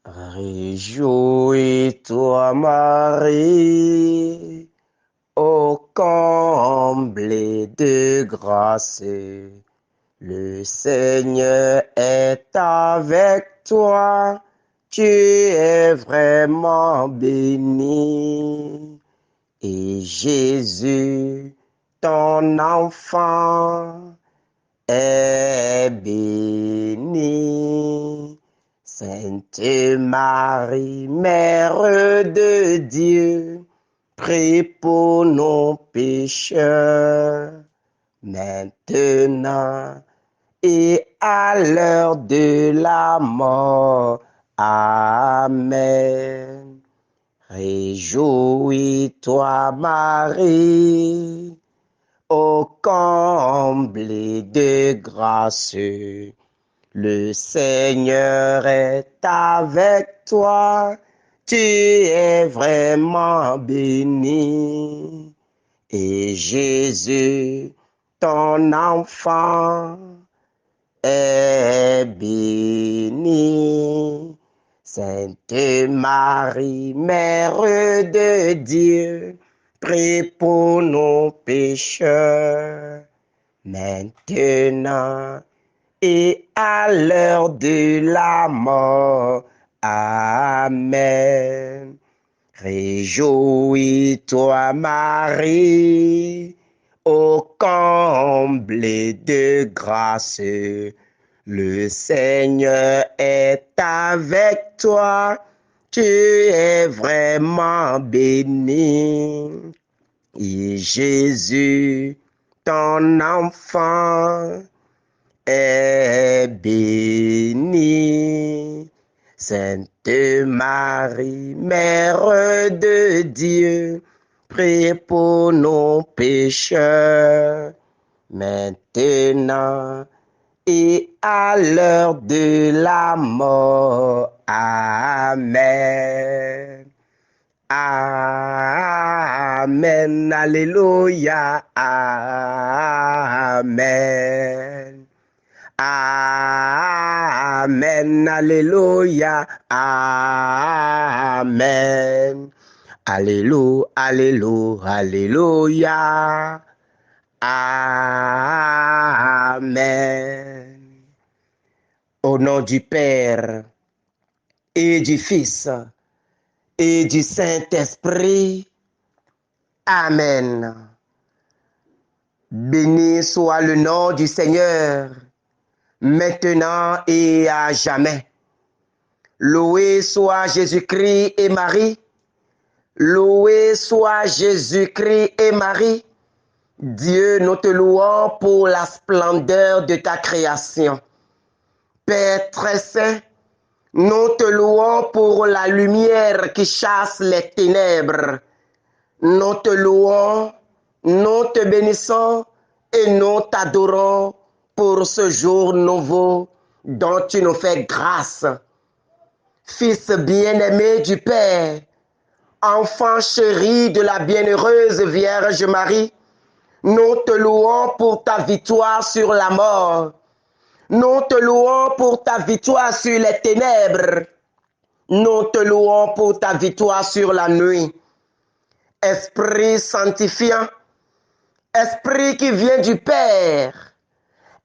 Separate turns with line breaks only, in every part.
Réjouis-toi, Marie, ô comble de grâce. Le Seigneur est avec toi, tu es vraiment bénie. Et Jésus, ton enfant, est béni. Sainte Marie, Mère de Dieu, prie pour nos pécheurs, maintenant et à l'heure de la mort. Amen. Réjouis-toi, Marie, ô comble de grâce. Le Seigneur est avec toi, tu es vraiment bénie. Et Jésus, ton enfant, est béni. Sainte Marie, Mère de Dieu, prie pour nos pécheurs, maintenant et à l'heure de la mort. Amen. Réjouis-toi, Marie, ô comble de grâce. Le Seigneur est avec toi, tu es vraiment bénie. Et Jésus, ton enfant, est béni. Sainte Marie, Mère de Dieu, prie pour nos pécheurs, maintenant et à l'heure de la mort. Amen. Amen. Alléluia. Amen. Amen, alléluia, amen. Alléluia, alléluia, alléluia, amen. Au nom du Père et du Fils et du Saint-Esprit, amen. Béni soit le nom du Seigneur, maintenant et à jamais. Loué soit Jésus-Christ et Marie. Loué soit Jésus-Christ et Marie. Dieu, nous te louons pour la splendeur de ta création. Père très saint, nous te louons pour la lumière qui chasse les ténèbres. Nous te louons, nous te bénissons et nous t'adorons pour ce jour nouveau dont tu nous fais grâce. Fils bien-aimé du Père, enfant chéri de la bienheureuse Vierge Marie, nous te louons pour ta victoire sur la mort. Nous te louons pour ta victoire sur les ténèbres. Nous te louons pour ta victoire sur la nuit. Esprit sanctifiant, Esprit qui vient du Père,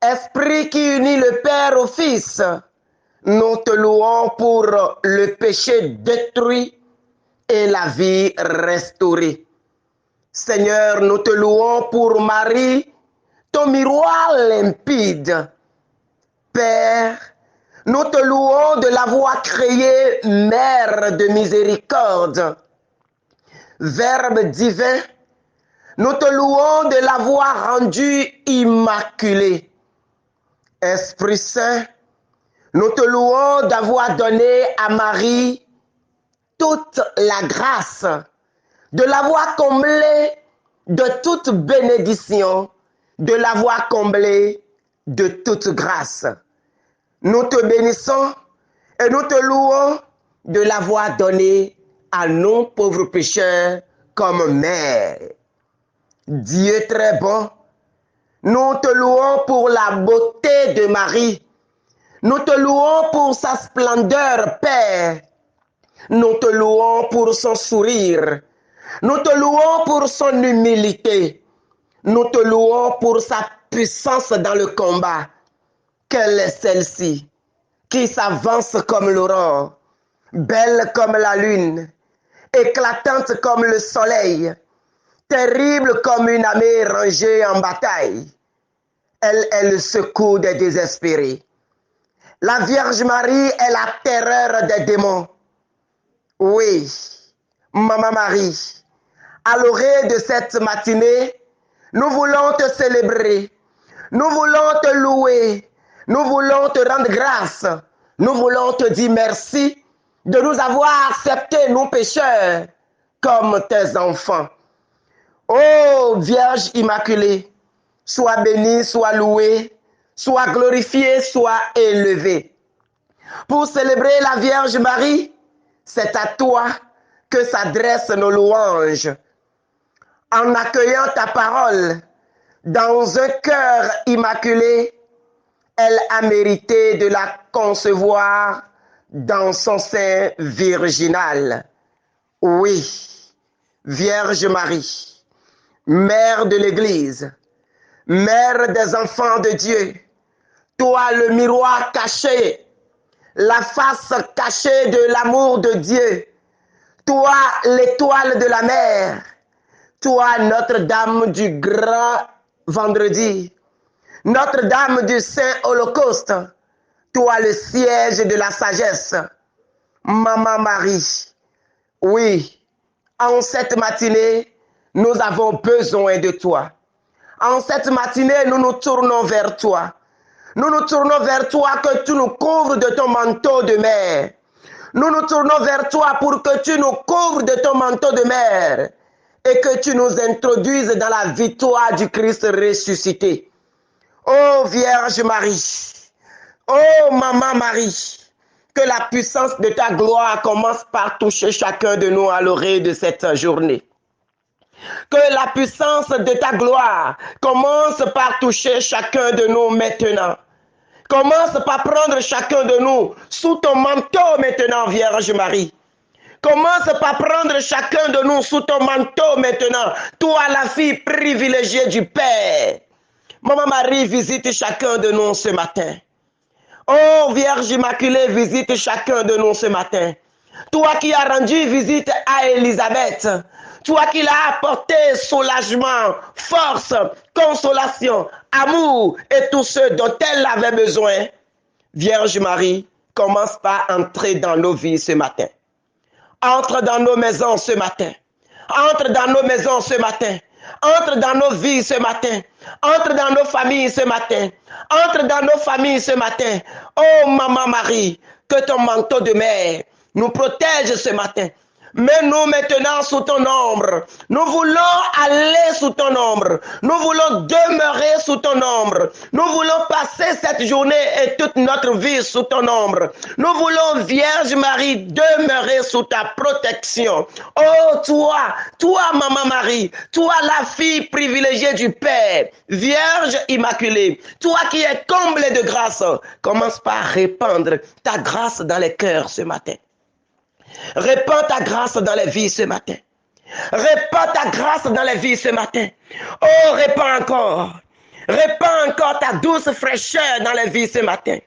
Esprit qui unit le Père au Fils, nous te louons pour le péché détruit et la vie restaurée. Seigneur, nous te louons pour Marie, ton miroir limpide. Père, nous te louons de l'avoir créée mère de miséricorde. Verbe divin, nous te louons de l'avoir rendue immaculée. Esprit Saint, nous te louons d'avoir donné à Marie toute la grâce, de l'avoir comblée de toute bénédiction, de l'avoir comblée de toute grâce. Nous te bénissons et nous te louons de l'avoir donnée à nous pauvres pécheurs comme mère. Dieu très bon, nous te louons pour la beauté de Marie. Nous te louons pour sa splendeur, Père. Nous te louons pour son sourire. Nous te louons pour son humilité. Nous te louons pour sa puissance dans le combat. Quelle est celle-ci qui s'avance comme l'aurore, belle comme la lune, éclatante comme le soleil, terrible comme une armée rangée en bataille. Elle est le secours des désespérés. La Vierge Marie est la terreur des démons. Oui, Maman Marie, à l'orée de cette matinée, nous voulons te célébrer, nous voulons te louer, nous voulons te rendre grâce, nous voulons te dire merci de nous avoir acceptés, nous pécheurs, comme tes enfants. Ô Vierge Immaculée, sois bénie, sois louée, sois glorifiée, sois élevée. Pour célébrer la Vierge Marie, c'est à toi que s'adressent nos louanges. En accueillant ta parole dans un cœur immaculé, elle a mérité de la concevoir dans son sein virginal. Oui, Vierge Marie, Mère de l'Église, Mère des enfants de Dieu, toi le miroir caché, la face cachée de l'amour de Dieu, toi l'étoile de la mer, toi Notre-Dame du grand vendredi, Notre-Dame du Saint Holocauste, toi le siège de la sagesse, Maman Marie. Oui, en cette matinée, nous avons besoin de toi. En cette matinée, nous nous tournons vers toi. Nous nous tournons vers toi que tu nous couvres de ton manteau de mer. Nous nous tournons vers toi pour que tu nous couvres de ton manteau de mer et que tu nous introduises dans la victoire du Christ ressuscité. Ô Vierge Marie, ô Maman Marie, que la puissance de ta gloire commence par toucher chacun de nous à l'orée de cette journée. Que la puissance de ta gloire commence par toucher chacun de nous maintenant. Commence par prendre chacun de nous sous ton manteau maintenant, Vierge Marie. Commence par prendre chacun de nous sous ton manteau maintenant. Toi, la fille privilégiée du Père. Maman Marie, visite chacun de nous ce matin. Oh, Vierge Immaculée, visite chacun de nous ce matin. Toi qui as rendu visite à Élisabeth. Toi qui l'as apporté soulagement, force, consolation, amour et tout ce dont elle avait besoin. Vierge Marie, commence par entrer dans nos vies ce matin. Entre dans nos maisons ce matin. Entre dans nos maisons ce matin. Entre dans nos vies ce matin. Entre dans nos familles ce matin. Entre dans nos familles ce matin. Oh Maman Marie, que ton manteau de mer nous protège ce matin. Mets-nous maintenant sous ton ombre. Nous voulons aller sous ton ombre. Nous voulons demeurer sous ton ombre. Nous voulons passer cette journée et toute notre vie sous ton ombre. Nous voulons, Vierge Marie, demeurer sous ta protection. Oh, toi, Maman Marie, toi, la fille privilégiée du Père, Vierge Immaculée, toi qui es comblée de grâce, commence par répandre ta grâce dans les cœurs ce matin. Répands ta grâce dans les vies ce matin. Répands ta grâce dans les vies ce matin. Oh, répands encore. Répands encore ta douce fraîcheur dans les vies ce matin.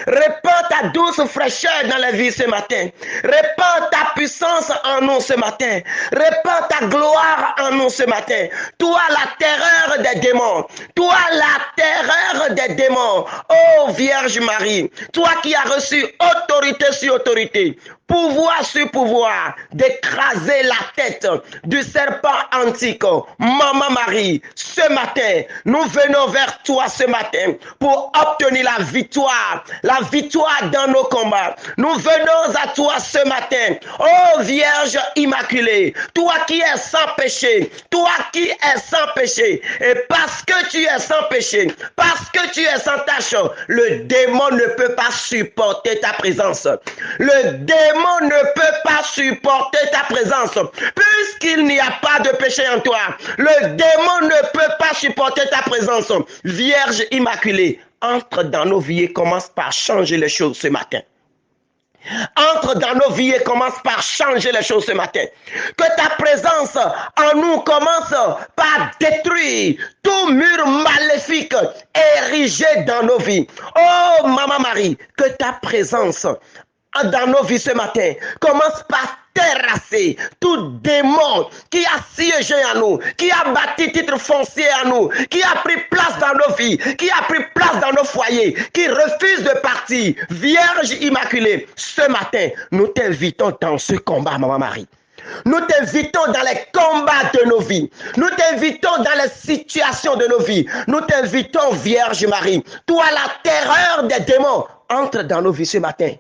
Répands ta douce fraîcheur dans les vies ce matin. Répands ta puissance en nous ce matin. Répands ta gloire en nous ce matin. Toi, la terreur des démons. Toi, la terreur des démons. Oh, Vierge Marie, toi qui as reçu autorité sur autorité, pouvoir sur pouvoir, d'écraser la tête du serpent antique. Maman Marie, ce matin, nous venons vers toi ce matin pour obtenir la victoire dans nos combats. Nous venons à toi ce matin, oh Vierge Immaculée, toi qui es sans péché, toi qui es sans péché, et parce que tu es sans péché, parce que tu es sans tache, le démon ne peut pas supporter ta présence. Le démon ne peut pas supporter ta présence, puisqu'il n'y a pas de péché en toi. Le démon ne peut pas supporter ta présence. Vierge Immaculée, entre dans nos vies et commence par changer les choses ce matin. Entre entre dans nos vies et commence par changer les choses ce matin. Que ta présence en nous commence par détruire tout mur maléfique érigé dans nos vies. Oh, Maman Marie, que ta présence dans nos vies ce matin commence par terrasser tout démon qui a siégé à nous, qui a bâti titre foncier à nous, qui a pris place dans nos vies, qui a pris place dans nos foyers, qui refuse de partir. Vierge Immaculée, ce matin, nous t'invitons dans ce combat, Maman Marie. Nous t'invitons dans les combats de nos vies. Nous t'invitons dans les situations de nos vies. Nous t'invitons, Vierge Marie. Toi, la terreur des démons, entre dans nos vies ce matin.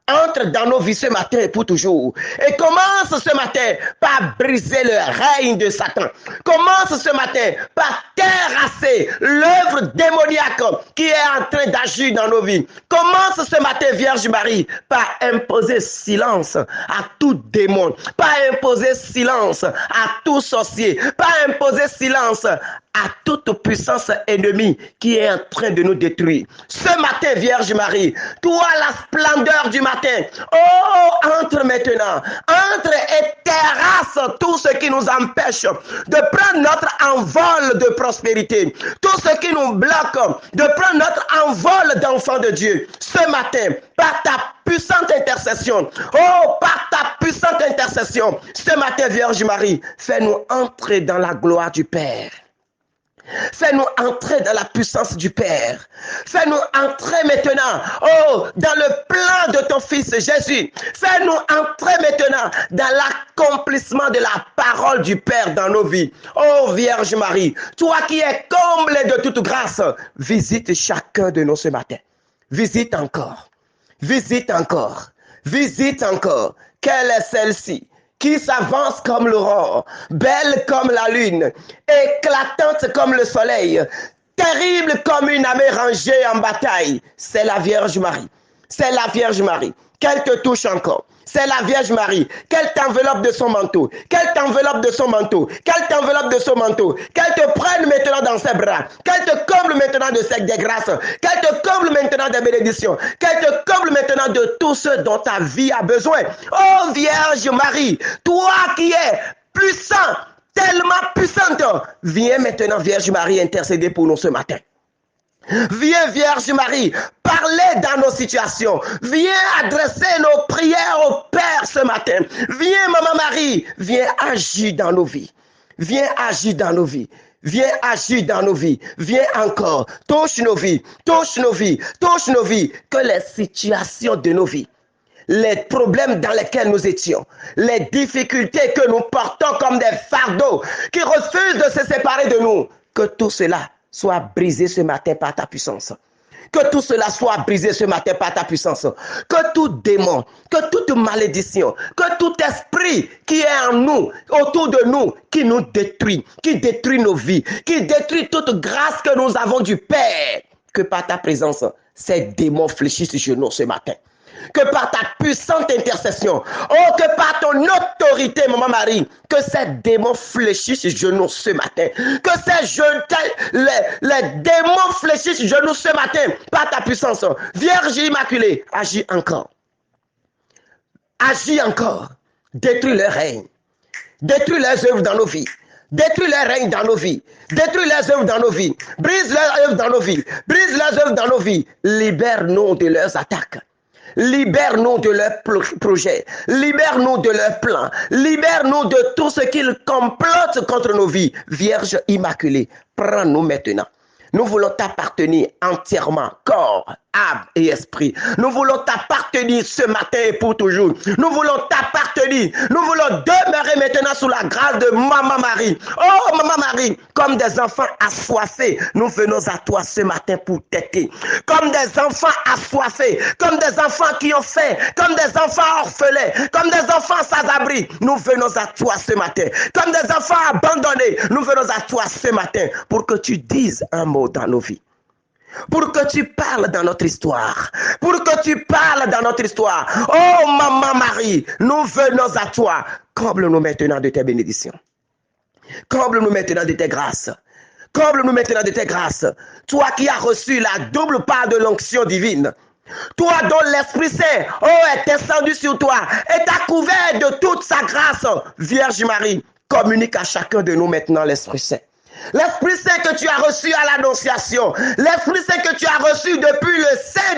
Entre dans nos vies ce matin et pour toujours. Et commence ce matin par briser le règne de Satan. Commence ce matin par terrasser l'œuvre démoniaque qui est en train d'agir dans nos vies. Commence ce matin, Vierge Marie, par imposer silence à tout démon, par imposer silence à tout sorcier, par imposer silence à toute puissance ennemie qui est en train de nous détruire. Ce matin, Vierge Marie, toi la splendeur du matin, oh, entre maintenant, entre et terrasse tout ce qui nous empêche de prendre notre envol de prospérité, tout ce qui nous bloque de prendre notre envol d'enfant de Dieu. Ce matin, par ta puissante intercession, oh, par ta puissante intercession, ce matin, Vierge Marie, fais-nous entrer dans la gloire du Père. Fais-nous entrer dans la puissance du Père. Fais-nous entrer maintenant, oh, dans le plan de ton Fils Jésus. Fais-nous entrer maintenant dans l'accomplissement de la parole du Père dans nos vies. Oh, Vierge Marie, toi qui es comblée de toute grâce, visite chacun de nous ce matin. Visite encore. Visite encore. Visite encore. Quelle est celle-ci qui s'avance comme l'aurore, belle comme la lune, éclatante comme le soleil, terrible comme une armée rangée en bataille? C'est la Vierge Marie. C'est la Vierge Marie. Qu'elle te touche encore. C'est la Vierge Marie. Qu'elle t'enveloppe de son manteau. Qu'elle t'enveloppe de son manteau. Qu'elle t'enveloppe de son manteau. Qu'elle te prenne maintenant dans ses bras. Qu'elle te comble maintenant de ses grâces. Qu'elle te comble maintenant des bénédictions. Qu'elle te comble maintenant de tout ce dont ta vie a besoin. Oh Vierge Marie, toi qui es puissant, tellement puissante, viens maintenant Vierge Marie intercéder pour nous ce matin. Viens Vierge Marie, parler dans nos situations. Viens adresser nos prières au Père ce matin. Viens Maman Marie, viens agir dans nos vies. Viens agir dans nos vies. Viens agir dans nos vies. Viens encore. Touche nos vies. Touche nos vies. Touche nos vies. Que les situations de nos vies, les problèmes dans lesquels nous étions, les difficultés que nous portons comme des fardeaux qui refusent de se séparer de nous, que tout cela soit brisé ce matin par ta puissance. Que tout cela soit brisé ce matin par ta puissance. Que tout démon, que toute malédiction, que tout esprit qui est en nous, autour de nous, qui nous détruit, qui détruit nos vies, qui détruit toute grâce que nous avons du Père, que par ta présence, ces démons fléchissent sur nous ce matin. Que par ta puissante intercession, oh, que par ton autorité, Maman Marie, que ces démons fléchissent genoux ce matin. Que les démons fléchissent genoux ce matin par ta puissance. Vierge Immaculée, agis encore. Agis encore. Détruis leur règne. Détruis leurs œuvres dans nos vies. Détruis leur règne dans nos vies. Détruis leurs œuvres dans nos vies. Brise leurs œuvres dans nos vies. Brise leurs œuvres dans nos vies. Libère-nous de leurs attaques. Libère-nous de leurs projets, libère-nous de leurs plans, libère-nous de tout ce qu'ils complotent contre nos vies. Vierge Immaculée, prends-nous maintenant. Nous voulons t'appartenir entièrement, corps, âme et esprit. Nous voulons t'appartenir ce matin et pour toujours. Nous voulons t'appartenir. Nous voulons demeurer maintenant sous la grâce de Maman Marie. Oh Maman Marie, comme des enfants assoiffés, nous venons à toi ce matin pour t'aider. Comme des enfants assoiffés, comme des enfants qui ont faim, comme des enfants orphelins, comme des enfants sans abri, nous venons à toi ce matin. Comme des enfants abandonnés, nous venons à toi ce matin pour que tu dises un mot dans nos vies. Pour que tu parles dans notre histoire. Pour que tu parles dans notre histoire. Oh Maman Marie, nous venons à toi. Comble-nous maintenant de tes bénédictions. Comble-nous maintenant de tes grâces. Comble-nous maintenant de tes grâces. Toi qui as reçu la double part de l'onction divine. Toi dont l'Esprit Saint est descendu sur toi et t'a couvert de toute sa grâce, Vierge Marie, communique à chacun de nous maintenant l'Esprit Saint. L'Esprit Saint que tu as reçu à l'Annonciation, l'Esprit Saint que tu as reçu depuis le sein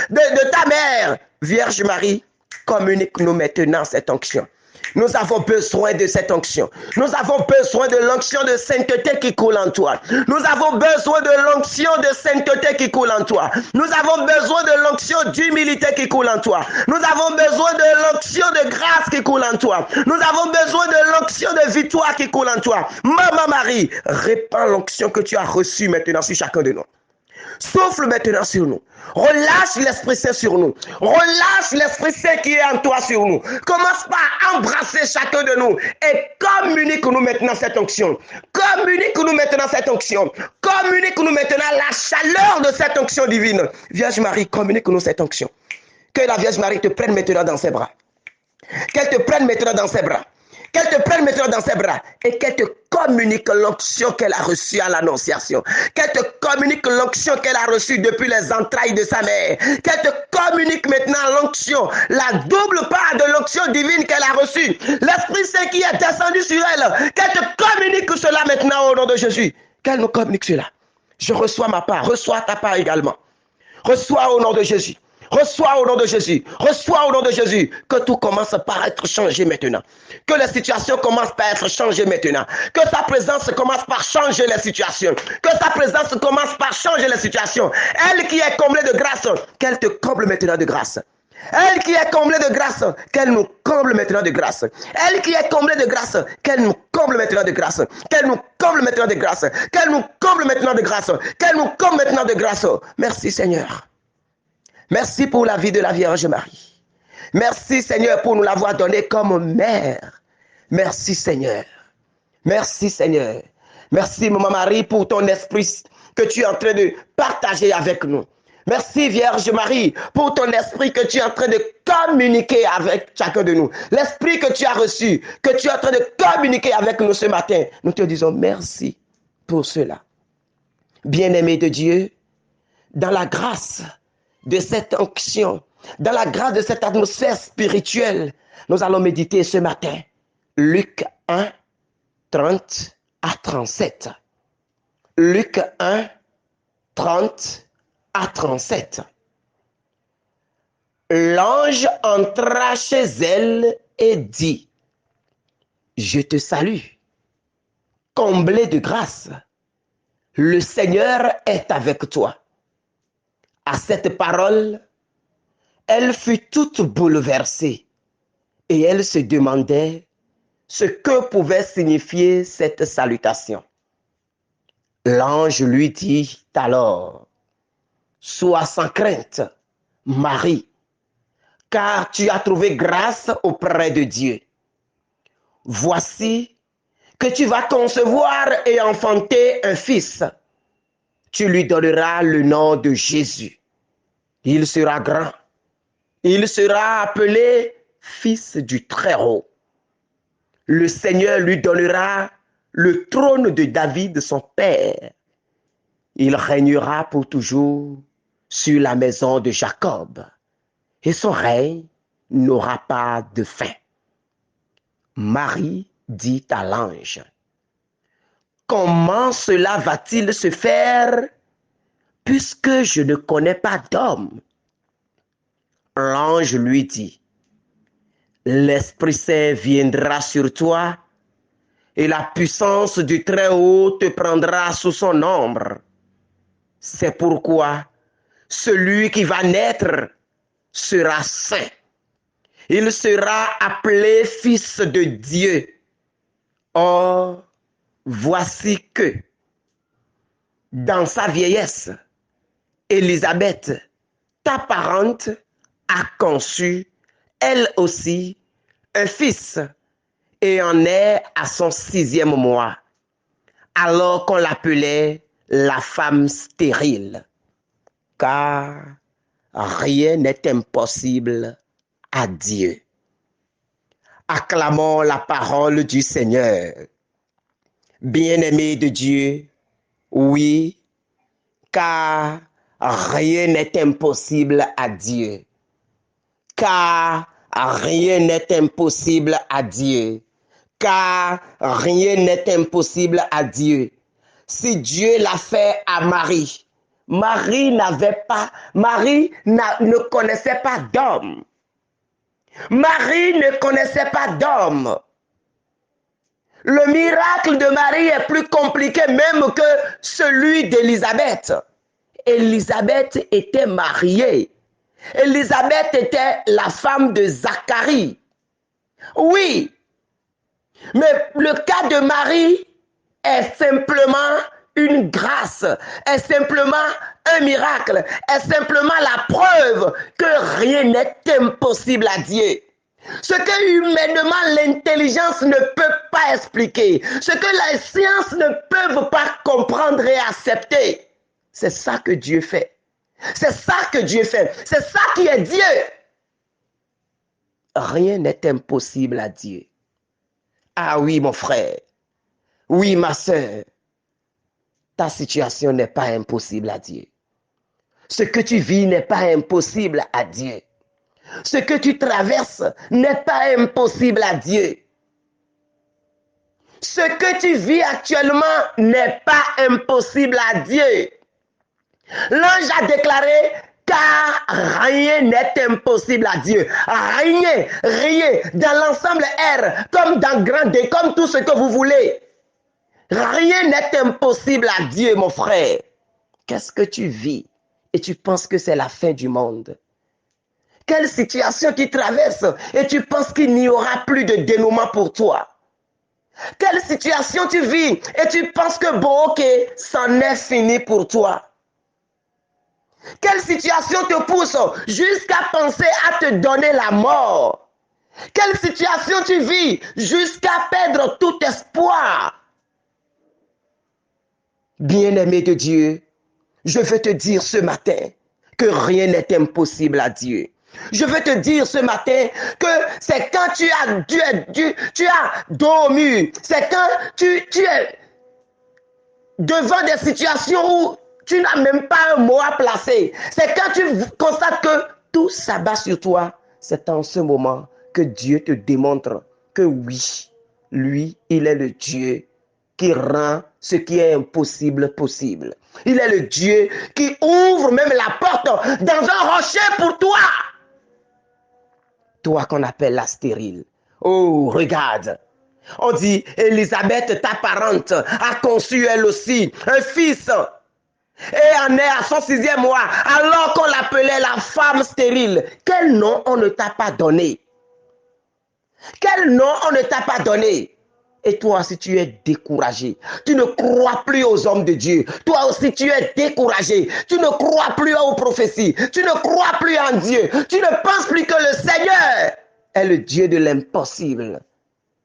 de ta mère, Vierge Marie, communique-nous maintenant cette onction. Nous avons besoin de cette onction. Nous avons besoin de l'onction de sainteté qui coule en toi. Nous avons besoin de l'onction de sainteté qui coule en toi. Nous avons besoin de l'onction d'humilité qui coule en toi. Nous avons besoin de l'onction de grâce qui coule en toi. Nous avons besoin de l'onction de victoire qui coule en toi. Maman Marie, répands l'onction que tu as reçue maintenant sur chacun de nous. Souffle maintenant sur nous. Relâche l'Esprit Saint sur nous. Relâche l'Esprit Saint qui est en toi sur nous. Commence par embrasser chacun de nous et communique-nous maintenant cette onction. Communique-nous maintenant cette onction. Communique-nous maintenant la chaleur de cette onction divine. Vierge Marie, communique-nous cette onction. Que la Vierge Marie te prenne maintenant dans ses bras. Qu'elle te prenne maintenant dans ses bras. Qu'elle te prenne maintenant dans ses bras et qu'elle te communique l'onction qu'elle a reçue à l'Annonciation. Qu'elle te communique l'onction qu'elle a reçue depuis les entrailles de sa mère. Qu'elle te communique maintenant l'onction, la double part de l'onction divine qu'elle a reçue. L'Esprit Saint qui est descendu sur elle. Qu'elle te communique cela maintenant au nom de Jésus. Qu'elle nous communique cela. Je reçois ma part, reçois ta part également. Reçois au nom de Jésus. Reçois au nom de Jésus. Reçois au nom de Jésus. Que tout commence par être changé maintenant. Que les situations commencent par être changées maintenant. Que sa présence commence par changer les situations. Que sa présence commence par changer les situations. Elle qui est comblée de grâce, qu'elle te comble maintenant de grâce. Elle qui est comblée de grâce, qu'elle nous comble maintenant de grâce. Elle qui est comblée de grâce, qu'elle nous comble maintenant de grâce. Qu'elle nous comble maintenant de grâce. Qu'elle nous comble maintenant de grâce. Qu'elle nous comble maintenant de grâce. Merci Seigneur. Merci pour la vie de la Vierge Marie. Merci Seigneur pour nous l'avoir donnée comme mère. Merci Seigneur. Merci Seigneur. Merci Maman Marie pour ton esprit que tu es en train de partager avec nous. Merci Vierge Marie pour ton esprit que tu es en train de communiquer avec chacun de nous. L'esprit que tu as reçu, que tu es en train de communiquer avec nous ce matin. Nous te disons merci pour cela. Bien-aimé de Dieu, dans la grâce de cette onction, dans la grâce de cette atmosphère spirituelle, nous allons méditer ce matin. Luc 1, 30 à 37. Luc 1, 30 à 37. L'ange entra chez elle et dit, « Je te salue, comblée de grâce, le Seigneur est avec toi. » À cette parole, elle fut toute bouleversée et elle se demandait ce que pouvait signifier cette salutation. L'ange lui dit alors, « Sois sans crainte, Marie, car tu as trouvé grâce auprès de Dieu. Voici que tu vas concevoir et enfanter un fils. Tu lui donneras le nom de Jésus. Il sera grand. Il sera appelé Fils du Très-Haut. Le Seigneur lui donnera le trône de David, son père. Il régnera pour toujours sur la maison de Jacob, et son règne n'aura pas de fin. » Marie dit à l'ange, « Comment cela va-t-il se faire puisque je ne connais pas d'homme? » L'ange lui dit, « L'Esprit Saint viendra sur toi et la puissance du Très-Haut te prendra sous son ombre. C'est pourquoi celui qui va naître sera saint. Il sera appelé fils de Dieu. Or, voici que, dans sa vieillesse, Élisabeth, ta parente, a conçu, elle aussi, un fils, et en est à son 6e mois, alors qu'on l'appelait la femme stérile, car rien n'est impossible à Dieu. Acclamons la parole du Seigneur. Bien-aimé de Dieu, oui, car rien n'est impossible à Dieu. Car rien n'est impossible à Dieu. Car rien n'est impossible à Dieu. Si Dieu l'a fait à Marie, Marie ne connaissait pas d'homme. Marie ne connaissait pas d'homme. Le miracle de Marie est plus compliqué même que celui d'Élisabeth. Élisabeth était mariée. Élisabeth était la femme de Zacharie. Oui, mais le cas de Marie est simplement une grâce, est simplement un miracle, est simplement la preuve que rien n'est impossible à Dieu. Ce que humainement l'intelligence ne peut pas expliquer, ce que les sciences ne peuvent pas comprendre et accepter, c'est ça que Dieu fait. C'est ça que Dieu fait. C'est ça qui est Dieu. Rien n'est impossible à Dieu. Ah oui, mon frère. Oui, ma soeur. Ta situation n'est pas impossible à Dieu. Ce que tu vis n'est pas impossible à Dieu. Ce que tu traverses n'est pas impossible à Dieu. Ce que tu vis actuellement n'est pas impossible à Dieu. L'ange a déclaré, car rien n'est impossible à Dieu. Rien, rien, dans l'ensemble R, comme dans grand D, comme tout ce que vous voulez. Rien n'est impossible à Dieu, mon frère. Qu'est-ce que tu vis et tu penses que c'est la fin du monde? Quelle situation tu traverses et tu penses qu'il n'y aura plus de dénouement pour toi? Quelle situation tu vis et tu penses que bon, ok, c'en est fini pour toi? Quelle situation te pousse jusqu'à penser à te donner la mort? Quelle situation tu vis jusqu'à perdre tout espoir? Bien-aimé de Dieu, je veux te dire ce matin que rien n'est impossible à Dieu. Je veux te dire ce matin que c'est quand tu as dos au mur, c'est quand tu es devant des situations où tu n'as même pas un mot à placer. C'est quand tu constates que tout s'abat sur toi. C'est en ce moment que Dieu te démontre que oui, lui, il est le Dieu qui rend ce qui est impossible possible. Il est le Dieu qui ouvre même la porte dans un rocher pour toi. Toi qu'on appelle la stérile. Oh, regarde. On dit, Élisabeth, ta parente, a conçu elle aussi un fils. Et en est à son 6e mois, alors qu'on l'appelait la femme stérile. Quel nom on ne t'a pas donné? Quel nom on ne t'a pas donné? Et toi aussi tu es découragé. Tu ne crois plus aux hommes de Dieu. Toi aussi tu es découragé. Tu ne crois plus aux prophéties. Tu ne crois plus en Dieu. Tu ne penses plus que le Seigneur est le Dieu de l'impossible.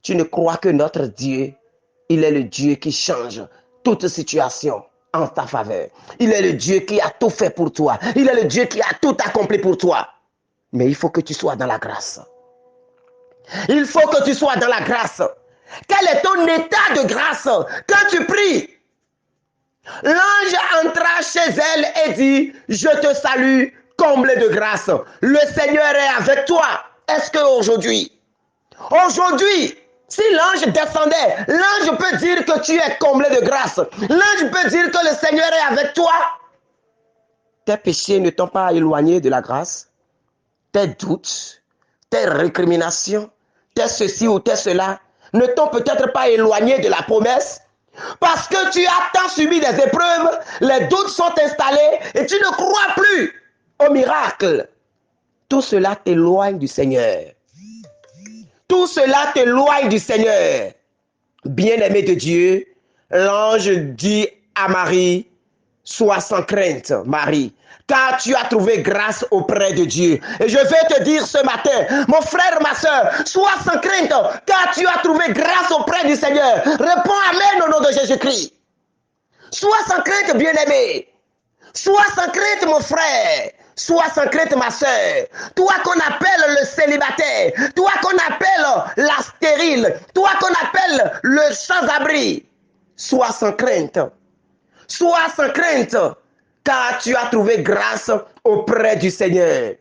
Tu ne crois que notre Dieu, il est le Dieu qui change toute situation en ta faveur. Il est le Dieu qui a tout fait pour toi. Il est le Dieu qui a tout accompli pour toi. Mais il faut que tu sois dans la grâce. Il faut que tu sois dans la grâce. Quel est ton état de grâce quand tu pries? L'ange entra chez elle et dit, je te salue, comblée de grâce. Le Seigneur est avec toi. Est-ce qu'aujourd'hui, si l'ange descendait, l'ange peut dire que tu es comblé de grâce. L'ange peut dire que le Seigneur est avec toi. Tes péchés ne t'ont pas éloigné de la grâce. Tes doutes, tes récriminations, tes ceci ou tes cela ne t'ont peut-être pas éloigné de la promesse. Parce que tu as tant subi des épreuves, les doutes sont installés et tu ne crois plus au miracle. Tout cela t'éloigne du Seigneur. Tout cela t'éloigne du Seigneur. Bien-aimé de Dieu, l'ange dit à Marie, sois sans crainte, Marie, car tu as trouvé grâce auprès de Dieu. Et je vais te dire ce matin, mon frère, ma soeur, sois sans crainte, car tu as trouvé grâce auprès du Seigneur. Réponds Amen au nom de Jésus-Christ. Sois sans crainte, bien-aimé. Sois sans crainte, mon frère. Sois sans crainte, ma soeur. Toi qu'on appelle le célibataire, toi qu'on appelle la stérile, toi qu'on appelle le sans-abri, sois sans crainte. Sois sans crainte. car tu as trouvé grâce auprès du Seigneur.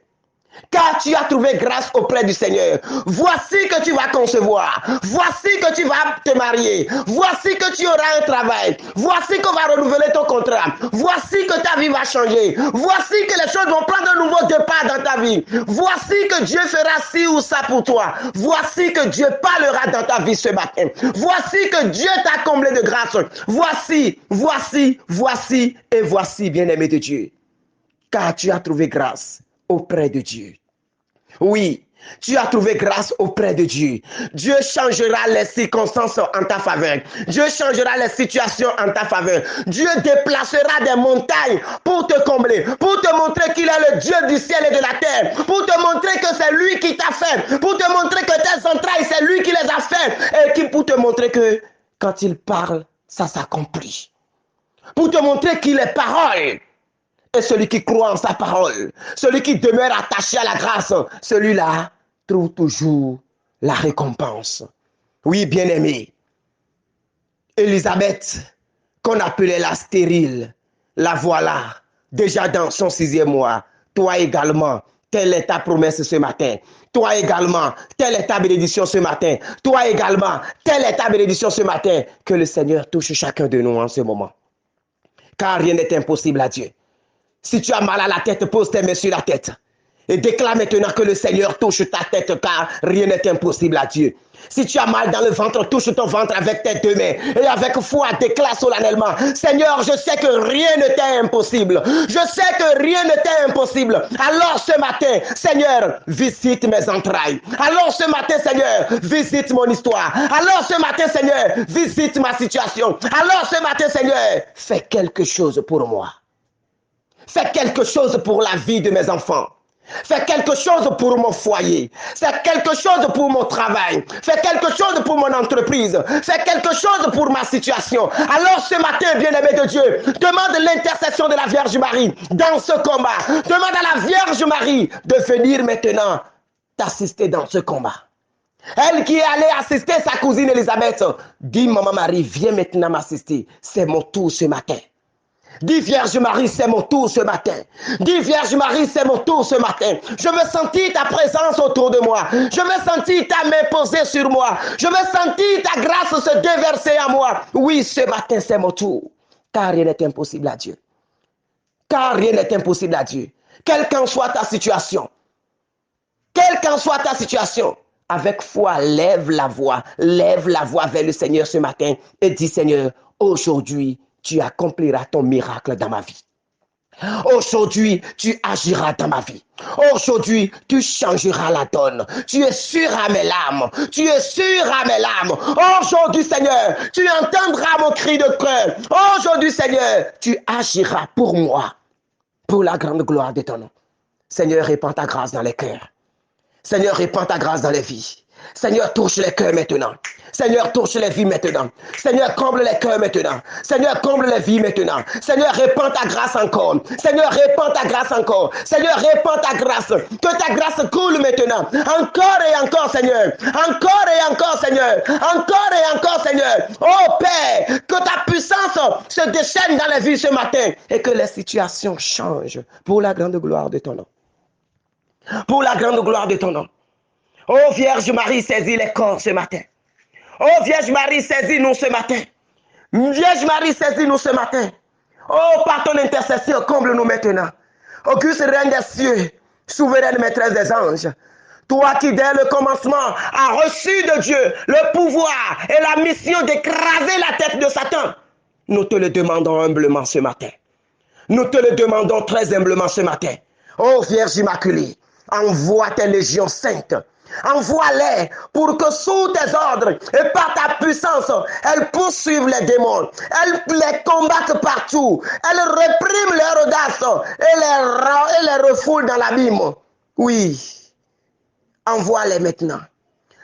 Car tu as trouvé grâce auprès du Seigneur. Voici que tu vas concevoir. Voici que tu vas te marier. Voici que tu auras un travail. Voici qu'on va renouveler ton contrat. Voici que ta vie va changer. Voici que les choses vont prendre un nouveau départ dans ta vie. Voici que Dieu fera ci ou ça pour toi. Voici que Dieu parlera dans ta vie ce matin. Voici que Dieu t'a comblé de grâce. Voici, et voici, bien-aimé de Dieu. Car tu as trouvé grâce auprès de Dieu. Oui, tu as trouvé grâce auprès de Dieu. Dieu changera les circonstances en ta faveur. Dieu changera les situations en ta faveur. Dieu déplacera des montagnes pour te combler, pour te montrer qu'il est le Dieu du ciel et de la terre, pour te montrer que c'est lui qui t'a fait, pour te montrer que tes entrailles, c'est lui qui les a fait, et pour te montrer que quand il parle, ça s'accomplit. Pour te montrer qu'il est parole. Et celui qui croit en sa parole, celui qui demeure attaché à la grâce, celui-là trouve toujours la récompense. Oui, bien-aimé, Élisabeth, qu'on appelait la stérile, la voilà, déjà dans son 6e mois. Toi également, telle est ta promesse ce matin. Toi également, telle est ta bénédiction ce matin. Toi également, telle est ta bénédiction ce matin. Que le Seigneur touche chacun de nous en ce moment. Car rien n'est impossible à Dieu. Si tu as mal à la tête, pose tes mains sur la tête. Et déclare maintenant que le Seigneur touche ta tête, car rien n'est impossible à Dieu. Si tu as mal dans le ventre, touche ton ventre avec tes 2 mains. Et avec foi, déclare solennellement, Seigneur, je sais que rien ne t'est impossible. Je sais que rien ne t'est impossible. Alors ce matin, Seigneur, visite mes entrailles. Alors ce matin, Seigneur, visite mon histoire. Alors ce matin, Seigneur, visite ma situation. Alors ce matin, Seigneur, fais quelque chose pour moi. Fais quelque chose pour la vie de mes enfants. Fais quelque chose pour mon foyer. Fais quelque chose pour mon travail. Fais quelque chose pour mon entreprise. Fais quelque chose pour ma situation. Alors ce matin, bien-aimé de Dieu, demande l'intercession de la Vierge Marie dans ce combat. Demande à la Vierge Marie de venir maintenant t'assister dans ce combat. Elle qui est allée assister sa cousine Élisabeth, dit Maman Marie, viens maintenant m'assister. C'est mon tour ce matin. Dis Vierge Marie, c'est mon tour ce matin. Dis Vierge Marie, c'est mon tour ce matin. Je veux sentir ta présence autour de moi. Je veux sentir ta main posée sur moi. Je veux sentir ta grâce se déverser en moi. Oui, ce matin, c'est mon tour. Car rien n'est impossible à Dieu. Car rien n'est impossible à Dieu. Quelle qu'en soit ta situation. Quelle qu'en soit ta situation. Avec foi, lève la voix vers le Seigneur ce matin et dis Seigneur, aujourd'hui, tu accompliras ton miracle dans ma vie. Aujourd'hui, tu agiras dans ma vie. Aujourd'hui, tu changeras la donne. Tu es sûr à mes larmes. Tu es sûr à mes larmes. Aujourd'hui, Seigneur, tu entendras mon cri de cœur. Aujourd'hui, Seigneur, tu agiras pour moi, pour la grande gloire de ton nom. Seigneur, répands ta grâce dans les cœurs. Seigneur, répands ta grâce dans les vies. Seigneur, touche les cœurs maintenant. Seigneur, touche les vies maintenant. Seigneur, comble les cœurs maintenant. Seigneur, comble les vies maintenant. Seigneur, répands ta grâce encore. Seigneur, répands ta grâce encore. Seigneur, répands ta grâce. Que ta grâce coule maintenant. Encore et encore, Seigneur. Encore et encore, Seigneur. Encore et encore, Seigneur. Oh Père, que ta puissance se déchaîne dans les vies ce matin et que les situations changent pour la grande gloire de ton nom. Pour la grande gloire de ton nom. Oh Vierge Marie, saisis les corps ce matin. Oh Vierge Marie, saisis-nous ce matin. Vierge Marie, saisis-nous ce matin. Oh, par ton intercession, comble-nous maintenant. Auguste Reine des cieux, souveraine maîtresse des anges, toi qui dès le commencement as reçu de Dieu le pouvoir et la mission d'écraser la tête de Satan, nous te le demandons humblement ce matin. Nous te le demandons très humblement ce matin. Oh Vierge Immaculée, envoie tes légions saintes. Envoie-les pour que sous tes ordres et par ta puissance, elles poursuivent les démons. Elles les combattent partout. Elles répriment leur audace et les refoulent dans l'abîme. Oui, envoie-les maintenant.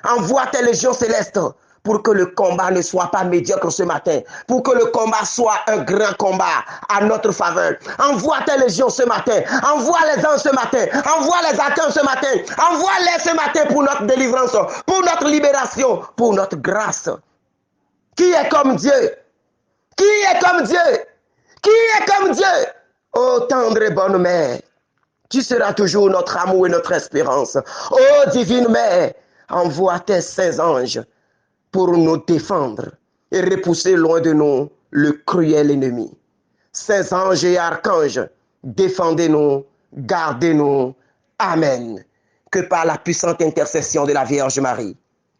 Envoie tes légions célestes pour que le combat ne soit pas médiocre ce matin, pour que le combat soit un grand combat à notre faveur. Envoie tes légions ce matin, envoie les anges ce matin, envoie les archanges ce matin, envoie-les ce matin pour notre délivrance, pour notre libération, pour notre grâce. Qui est comme Dieu? Qui est comme Dieu? Qui est comme Dieu? Ô tendre et bonne mère, tu seras toujours notre amour et notre espérance. Ô divine mère, envoie tes saints anges pour nous défendre et repousser loin de nous le cruel ennemi. Saints anges et archanges, défendez-nous, gardez-nous. Amen. Que par la puissante intercession de la Vierge Marie,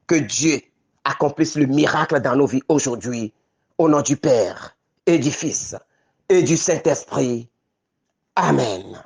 que Dieu accomplisse le miracle dans nos vies aujourd'hui. Au nom du Père et du Fils et du Saint-Esprit. Amen.